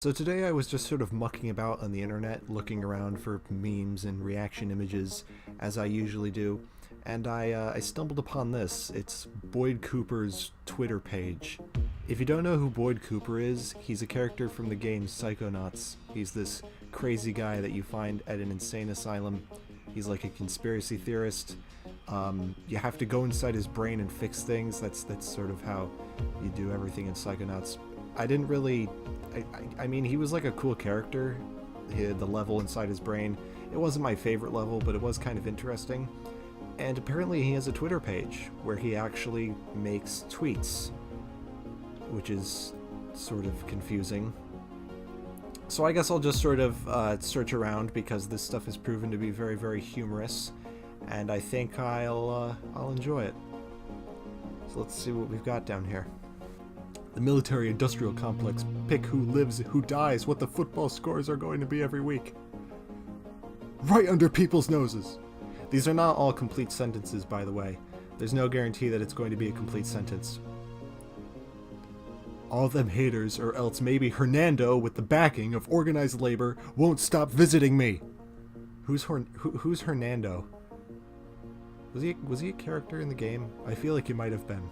So today I was just sort of mucking about on the internet, looking around for memes and reaction images, as I usually do, and I stumbled upon this. It's Boyd Cooper's Twitter page. If you don't know who Boyd Cooper is, he's a character from the game Psychonauts. He's this crazy guy that you find at an insane asylum. He's like a conspiracy theorist. You have to go inside his brain and fix things. That's sort of how you do everything in Psychonauts. I didn't really... I mean, he was like a cool character. He had the level inside his brain. It wasn't my favorite level, but it was kind of interesting. And apparently he has a Twitter page where he actually makes tweets, which is sort of confusing. So I guess I'll just sort of search around because this stuff is proven to be very, very humorous, and I think I'll enjoy it. So let's see what we've got down here. The military-industrial complex. Pick who lives, who dies, what the football scores are going to be every week. Right under people's noses. These are not all complete sentences, by the way. There's no guarantee that it's going to be a complete sentence. All them haters, or else maybe Hernando, with the backing of organized labor, won't stop visiting me. Who's Hernando? Was he a character in the game? I feel like he might have been.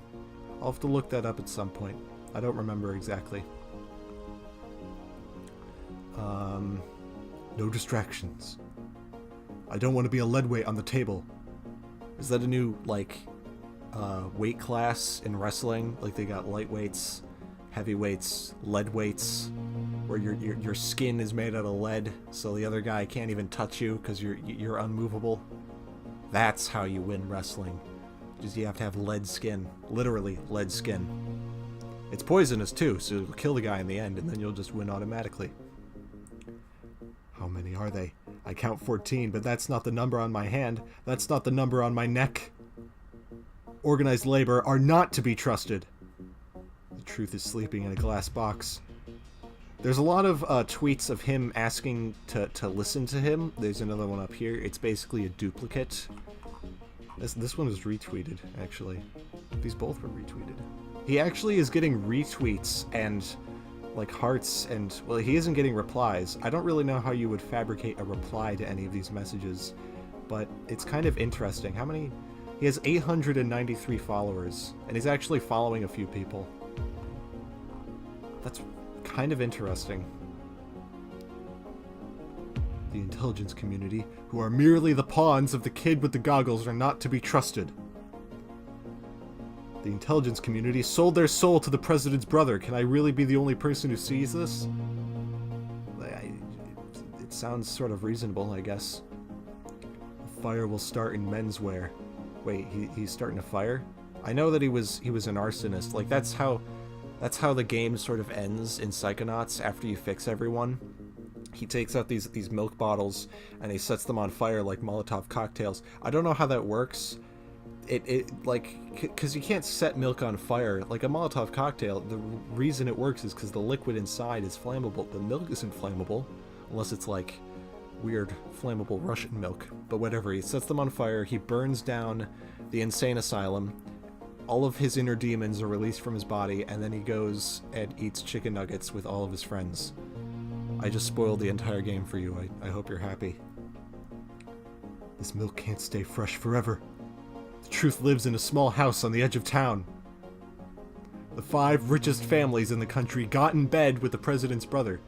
I'll have to look that up at some point. I don't remember exactly. No distractions. I don't want to be a lead weight on the table. Is that a new, like, weight class in wrestling? Like, they got light weights, heavy weights, lead weights, where your skin is made out of lead, so the other guy can't even touch you because you're unmovable. That's how you win wrestling. Just you have to have lead skin. Literally, lead skin. It's poisonous too, so it'll kill the guy in the end, and then you'll just win automatically. How many are they? I count 14, but that's not the number on my hand. That's not the number on my neck. Organized labor are not to be trusted. The truth is sleeping in a glass box. There's a lot of tweets of him asking to listen to him. There's another one up here. It's basically a duplicate. This one was retweeted, actually. These both were retweeted. He actually is getting retweets and, like, hearts and... Well, he isn't getting replies. I don't really know how you would fabricate a reply to any of these messages, but it's kind of interesting. How many... He has 893 followers, and he's actually following a few people. That's kind of interesting. The intelligence community, who are merely the pawns of the kid with the goggles, are not to be trusted. The intelligence community sold their soul to the president's brother. Can I really be the only person who sees this? It sounds sort of reasonable, I guess. A fire will start in menswear. Wait, he's starting a fire? I know that he was an arsonist. Like, that's how the game sort of ends in Psychonauts after you fix everyone. He takes out these milk bottles and he sets them on fire like Molotov cocktails. I don't know how that works. Because you can't set milk on fire. Like a Molotov cocktail, the reason it works is because the liquid inside is flammable. The milk isn't flammable, unless it's like weird flammable Russian milk. But whatever, he sets them on fire, he burns down the insane asylum, all of his inner demons are released from his body, and then he goes and eats chicken nuggets with all of his friends. I just spoiled the entire game for you. I hope you're happy. This milk can't stay fresh forever. The truth lives in a small house on the edge of town. The 5 richest families in the country got in bed with the president's brother.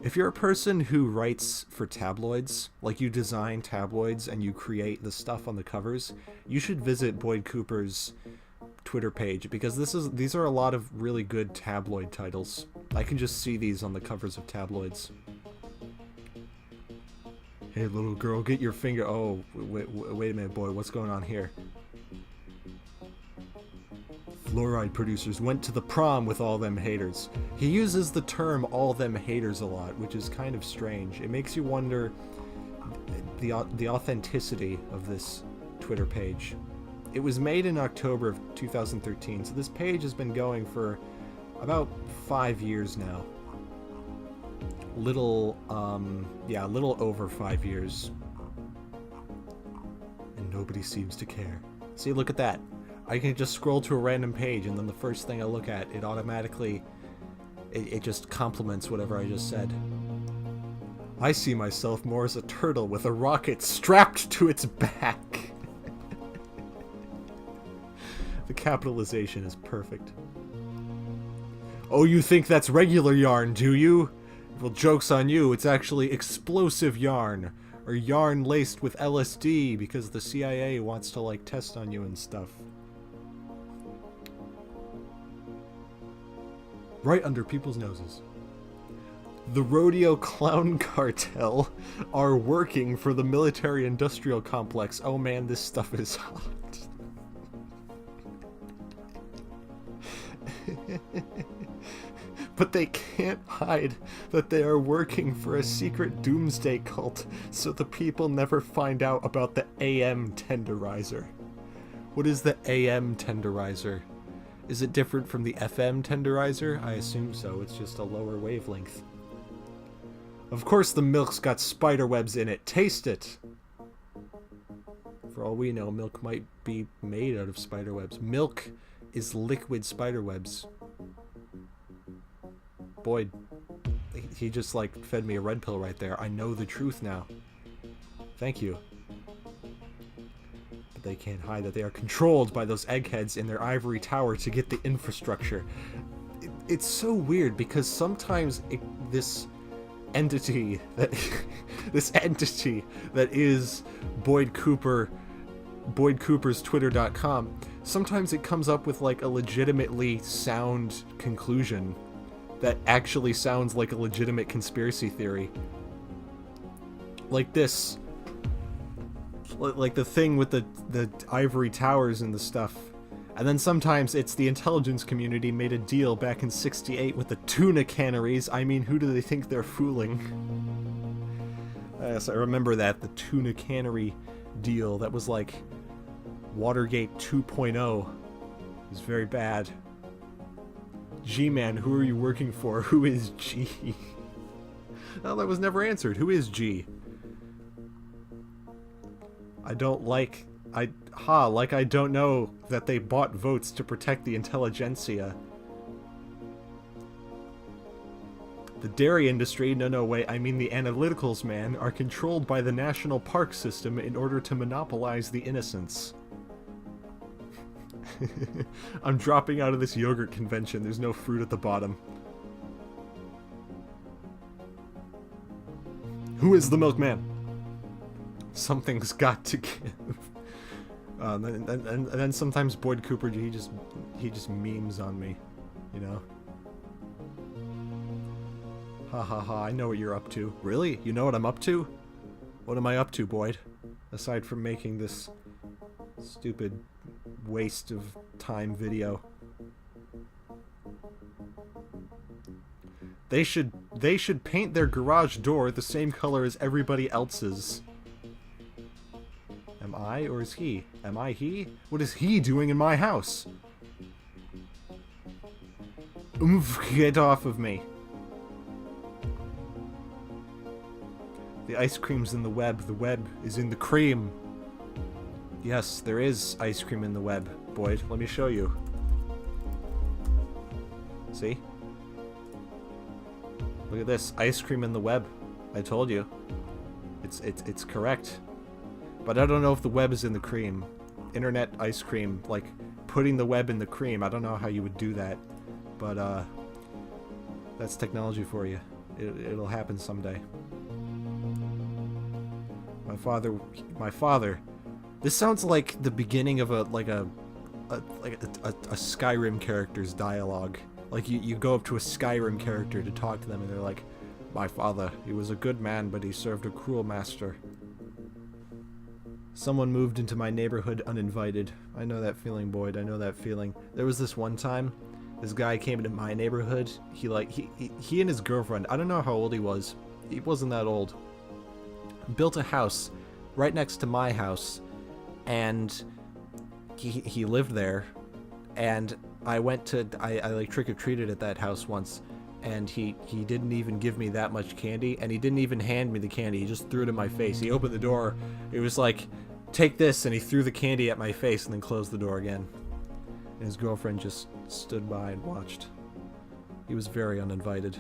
If you're a person who writes for tabloids, like you design tabloids and you create the stuff on the covers, you should visit Boyd Cooper's Twitter page, because these are a lot of really good tabloid titles. I can just see these on the covers of tabloids. Hey, little girl, get your finger... Oh, wait a minute, boy. What's going on here? Fluoride producers went to the prom with all them haters. He uses the term all them haters a lot, which is kind of strange. It makes you wonder the authenticity of this Twitter page. It was made in October of 2013, so this page has been going for about 5 years now. A little over 5 years. And nobody seems to care. See, look at that. I can just scroll to a random page, and then the first thing I look at, it automatically It just complements whatever I just said. I see myself more as a turtle with a rocket strapped to its back. The capitalization is perfect. Oh, you think that's regular yarn, do you? Well, joke's on you, it's actually explosive yarn. Or yarn laced with LSD because the CIA wants to, like, test on you and stuff. Right under people's noses. The rodeo clown cartel are working for the military-industrial complex. Oh man, this stuff is hot. But they can't hide that they are working for a secret doomsday cult, so the people never find out about the AM tenderizer. What is the AM tenderizer? Is it different from the FM tenderizer? I assume so, it's just a lower wavelength. Of course the milk's got spider webs in it. Taste it! For all we know, milk might be made out of spider webs. Milk is liquid spider webs. Boyd, he just, like, fed me a red pill right there. I know the truth now. Thank you. But they can't hide that they are controlled by those eggheads in their ivory tower to get the infrastructure. It's so weird, because sometimes this entity that is Boyd Cooper, Boydcooper's Twitter.com, sometimes it comes up with, like, a legitimately sound conclusion that actually sounds like a legitimate conspiracy theory. Like this. Like the thing with the ivory towers and the stuff. And then sometimes it's the intelligence community made a deal back in '68 with the tuna canneries. I mean, who do they think they're fooling? Yes, I remember that. The tuna cannery deal. That was like Watergate 2.0. It was very bad. G-Man, who are you working for? Who is G? Oh, that was never answered. Who is G? I don't like... I don't know that they bought votes to protect the intelligentsia. The dairy industry, no way, I mean the analyticals, man, are controlled by the national park system in order to monopolize the innocents. I'm dropping out of this yogurt convention. There's no fruit at the bottom. Who is the milkman? Something's got to give. And then sometimes Boyd Cooper, he just memes on me, you know? Ha ha ha, I know what you're up to. Really? You know what I'm up to? What am I up to, Boyd? Aside from making this stupid waste of time video. They should paint their garage door the same color as everybody else's. Am I, or is he? Am I he? What is he doing in my house? Oomph, get off of me. The ice cream's in the web is in the cream. Yes, there is ice cream in the web, Boyd. Let me show you. See? Look at this. Ice cream in the web. I told you. It's correct. But I don't know if the web is in the cream. Internet ice cream, like putting the web in the cream. I don't know how you would do that. But that's technology for you. It'll happen someday. My father. This sounds like the beginning of a Skyrim character's dialogue. Like you go up to a Skyrim character to talk to them and they're like, my father, he was a good man, but he served a cruel master. Someone moved into my neighborhood uninvited. I know that feeling, Boyd. I know that feeling. There was this one time, this guy came into my neighborhood. He and his girlfriend, I don't know how old he was. He wasn't that old. Built a house right next to my house. And he lived there, and I went to I like trick-or-treated at that house once, and he didn't even give me that much candy, and he didn't even hand me the candy. He just threw it in my face. He opened the door. It was like, take this, and he threw the candy at my face and then closed the door again. And his girlfriend just stood by and watched. He was very uninvited.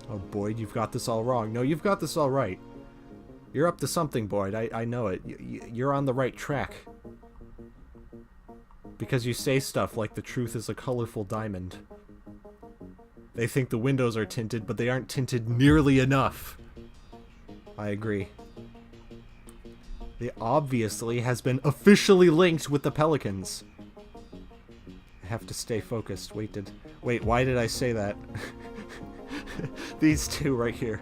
Oh, Boyd, you've got this all wrong. No, you've got this all right. You're up to something, Boyd. I know it. You're on the right track. Because you say stuff like the truth is a colorful diamond. They think the windows are tinted, but they aren't tinted nearly enough. I agree. They obviously has been officially linked with the Pelicans. I have to stay focused. Wait, why did I say that? These two right here.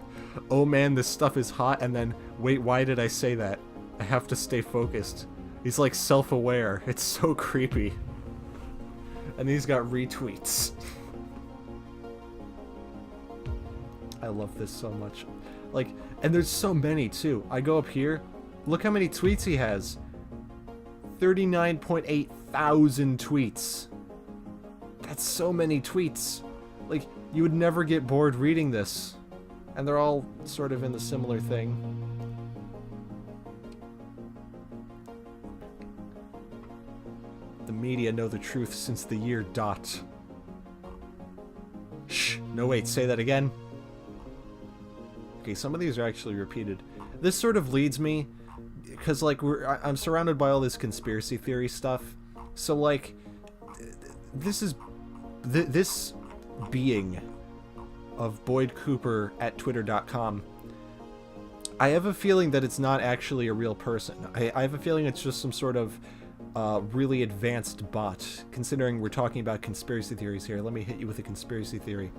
Oh man, this stuff is hot, and then, wait, why did I say that? I have to stay focused. He's like self-aware. It's so creepy. And he's got retweets. I love this so much. Like, and there's so many too. I go up here, look how many tweets he has. 39.8 thousand tweets. That's so many tweets. Like, you would never get bored reading this. And they're all sort of in the similar thing. The media know the truth since the year dot. Shh. No, wait, say that again. Okay, some of these are actually repeated. This sort of leads me, because, like, I'm surrounded by all this conspiracy theory stuff. So, like, this being of Boyd Cooper at twitter.com, I have a feeling that it's not actually a real person. I have a feeling it's just some sort of really advanced bot, considering we're talking about conspiracy theories here. Let me hit you with a conspiracy theory.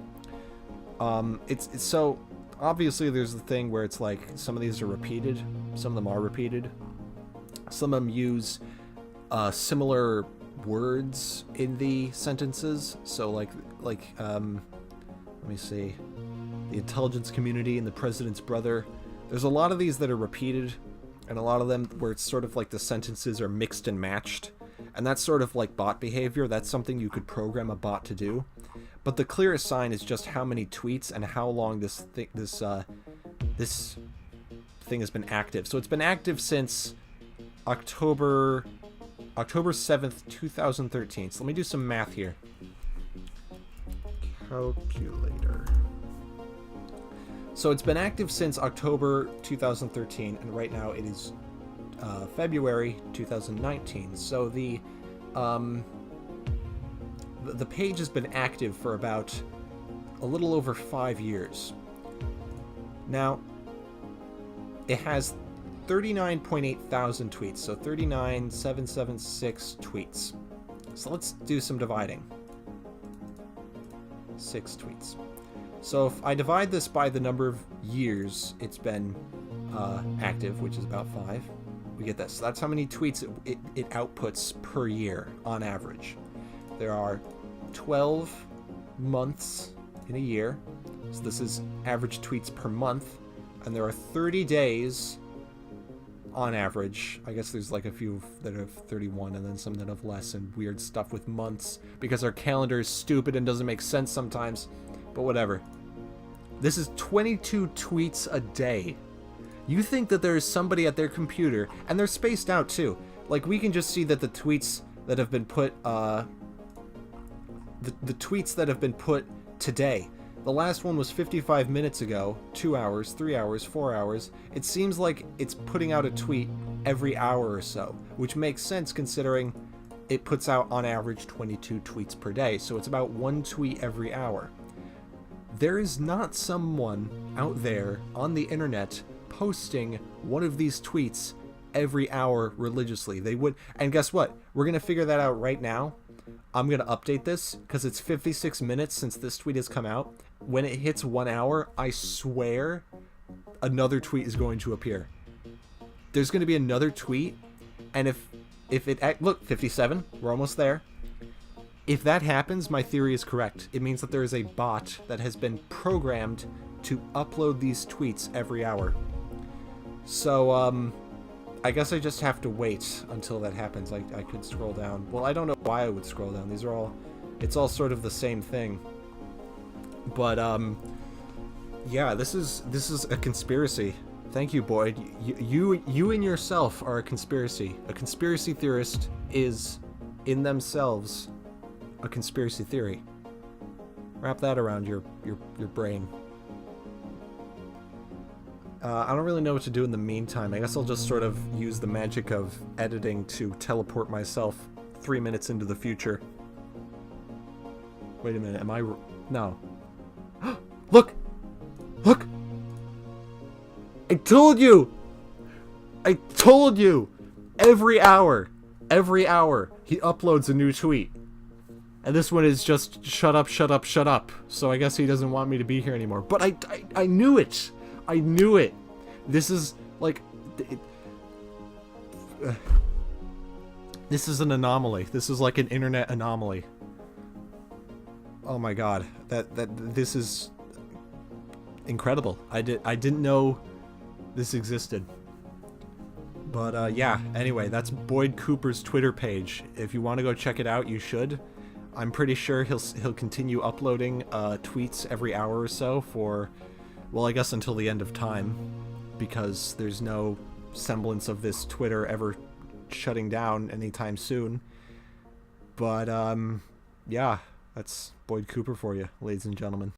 It's so, obviously there's the thing where it's like, some of these are repeated, some of them are repeated. Some of them use similar words in the sentences. So like let me see, the intelligence community and the president's brother. There's a lot of these that are repeated, and a lot of them where it's sort of like the sentences are mixed and matched, and that's sort of like bot behavior. That's something you could program a bot to do. But the clearest sign is just how many tweets and how long this thing has been active. So it's been active since October 7th, 2013. So let me do some math here. Calculator. So it's been active since October 2013, and right now it is February 2019. So the page has been active for about a little over 5 years. Now, it has 39.8 thousand tweets, so 39,776 tweets. So let's do some dividing. 6 tweets. So if I divide this by the number of years it's been active, which is about 5, we get this. So that's how many tweets it outputs per year on average. There are 12 months in a year, so this is average tweets per month, and there are 30 days on average. I guess there's like a few that have 31 and then some that have less, and weird stuff with months because our calendar is stupid and doesn't make sense sometimes, but whatever. This is 22 tweets a day. You think that there is somebody at their computer, and they're spaced out too. Like, we can just see that the tweets that have been put the tweets that have been put today. The last one was 55 minutes ago, 2 hours, 3 hours, 4 hours. It seems like it's putting out a tweet every hour or so, which makes sense considering it puts out on average 22 tweets per day, so it's about 1 tweet every hour. There is not someone out there on the internet posting one of these tweets every hour religiously. They would, and guess what? We're going to figure that out right now. I'm going to update this because it's 56 minutes since this tweet has come out. When it hits 1 hour, I swear another tweet is going to appear. There's going to be another tweet, and if it, look, 57, we're almost there. If that happens, my theory is correct. It means that there is a bot that has been programmed to upload these tweets every hour. So, I guess I just have to wait until that happens. I could scroll down. Well, I don't know why I would scroll down. These are all, it's all sort of the same thing. But, yeah, this is a conspiracy. Thank you, Boyd. You and yourself are a conspiracy. A conspiracy theorist is, in themselves, a conspiracy theory. Wrap that around your brain. I don't really know what to do in the meantime. I guess I'll just sort of use the magic of editing to teleport myself 3 minutes into the future. Wait a minute, am I... No. Look! Look! I told you! I told you! Every hour, he uploads a new tweet. And this one is just, shut up, shut up, shut up. So I guess he doesn't want me to be here anymore. But I knew it! I knew it! This is, like... this is an anomaly. This is like an internet anomaly. Oh my god. This is... incredible. I didn't know this existed. But, yeah. Anyway, that's Boyd Cooper's Twitter page. If you want to go check it out, you should. I'm pretty sure he'll continue uploading tweets every hour or so for... well, I guess until the end of time, because there's no semblance of this Twitter ever shutting down anytime soon. But, yeah, that's Boyd Cooper for you, ladies and gentlemen.